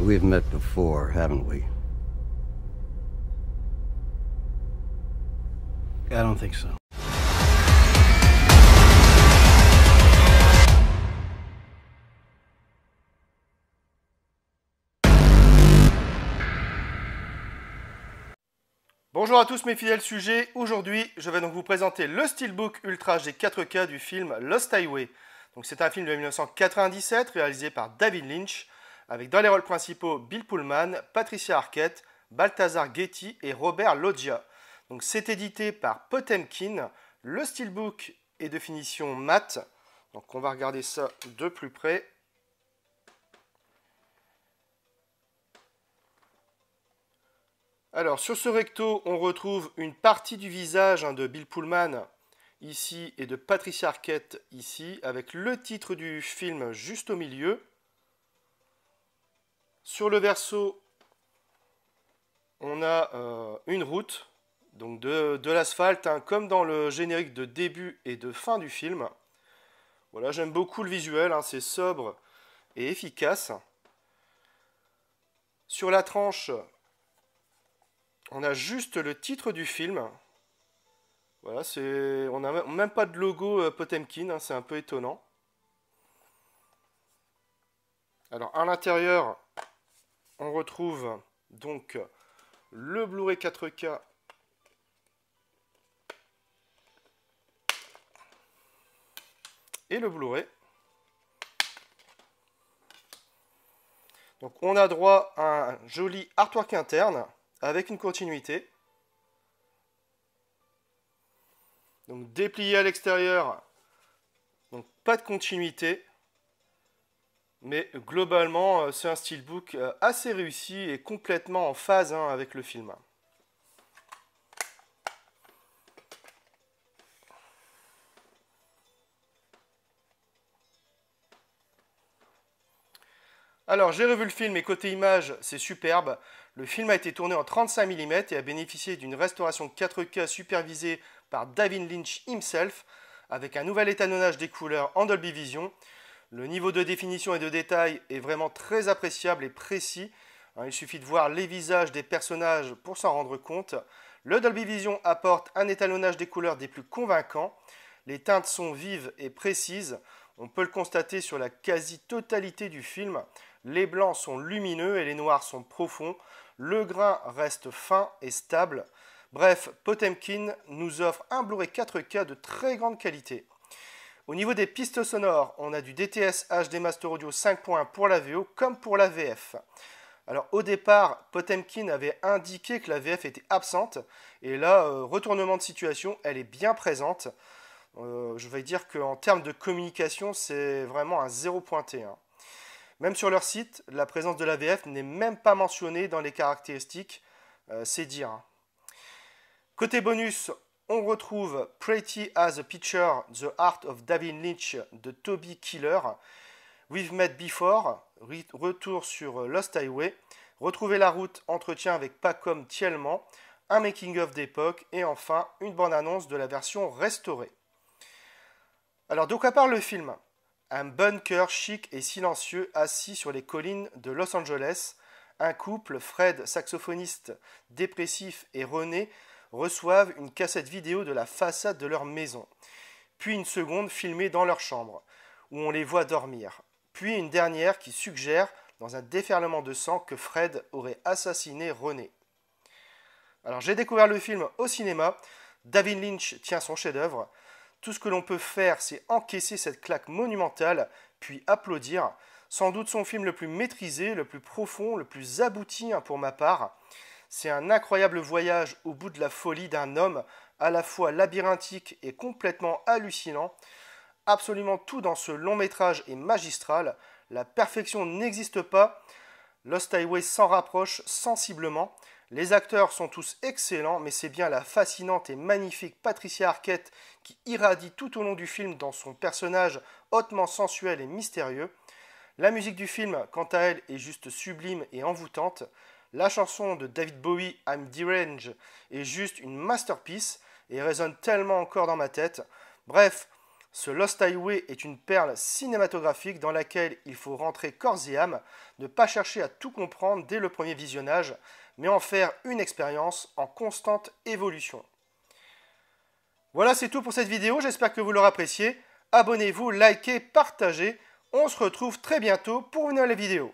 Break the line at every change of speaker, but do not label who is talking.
We've met before, haven't we?
I don't think so. Bonjour à tous mes fidèles sujets, aujourd'hui je vais donc vous présenter le Steelbook Ultra HD 4K du film Lost Highway. C'est un film de 1997 réalisé par David Lynch avec dans les rôles principaux Bill Pullman, Patricia Arquette, Balthazar Getty et Robert Loggia. C'est édité par Potemkin, le Steelbook est de finition mat, donc on va regarder ça de plus près. Alors, sur ce recto, on retrouve une partie du visage de Bill Pullman ici et de Patricia Arquette ici, avec le titre du film juste au milieu. Sur le verso, on a une route, donc de l'asphalte, comme dans le générique de début et de fin du film. Voilà, j'aime beaucoup le visuel, c'est sobre et efficace. Sur la tranche, on a juste le titre du film. Voilà, on n'a même pas de logo Potemkin, c'est un peu étonnant. Alors, à l'intérieur, on retrouve donc le Blu-ray 4K et le Blu-ray. Donc, on a droit à un joli artwork interne avec une continuité. Donc déplié à l'extérieur, donc pas de continuité, mais globalement c'est un steelbook assez réussi et complètement en phase avec le film. Alors j'ai revu le film et côté image c'est superbe. Le film a été tourné en 35 mm et a bénéficié d'une restauration 4K supervisée par David Lynch himself, avec un nouvel étalonnage des couleurs en Dolby Vision. Le niveau de définition et de détail est vraiment très appréciable et précis. Il suffit de voir les visages des personnages pour s'en rendre compte. Le Dolby Vision apporte un étalonnage des couleurs des plus convaincants. Les teintes sont vives et précises. On peut le constater sur la quasi-totalité du film. Les blancs sont lumineux et les noirs sont profonds. Le grain reste fin et stable. Bref, Potemkin nous offre un Blu-ray 4K de très grande qualité. Au niveau des pistes sonores, on a du DTS HD Master Audio 5.1 pour la VO comme pour la VF. Alors au départ, Potemkin avait indiqué que la VF était absente. Et là, retournement de situation, elle est bien présente. Je vais dire qu'en termes de communication, c'est vraiment un zéro pointé. Même sur leur site, la présence de la VF n'est même pas mentionnée dans les caractéristiques, c'est dire. Côté bonus, on retrouve Pretty as a Picture, The Art of David Lynch de Toby Keeler, We've Met Before, retour sur Lost Highway, Retrouver la route, entretien avec Pacom Thielman, un making-of d'époque et enfin une bande-annonce de la version restaurée. Alors de quoi parle le film ? Un bunker chic et silencieux assis sur les collines de Los Angeles. Un couple, Fred, saxophoniste dépressif, et René, reçoivent une cassette vidéo de la façade de leur maison. Puis une seconde filmée dans leur chambre, où on les voit dormir. Puis une dernière qui suggère, dans un déferlement de sang, que Fred aurait assassiné René. Alors j'ai découvert le film au cinéma. David Lynch tient son chef-d'œuvre. Tout ce que l'on peut faire, c'est encaisser cette claque monumentale, puis applaudir. Sans doute son film le plus maîtrisé, le plus profond, le plus abouti pour ma part. C'est un incroyable voyage au bout de la folie d'un homme, à la fois labyrinthique et complètement hallucinant. Absolument tout dans ce long métrage est magistral. La perfection n'existe pas. Lost Highway s'en rapproche sensiblement. Les acteurs sont tous excellents, mais c'est bien la fascinante et magnifique Patricia Arquette qui irradie tout au long du film dans son personnage hautement sensuel et mystérieux. La musique du film, quant à elle, est juste sublime et envoûtante. La chanson de David Bowie, I'm Deranged, est juste une masterpiece et résonne tellement encore dans ma tête. Bref, Ce Lost Highway est une perle cinématographique dans laquelle il faut rentrer corps et âme, ne pas chercher à tout comprendre dès le premier visionnage, mais en faire une expérience en constante évolution. Voilà, c'est tout pour cette vidéo, j'espère que vous l'aurez apprécié. Abonnez-vous, likez, partagez. On se retrouve très bientôt pour une nouvelle vidéo.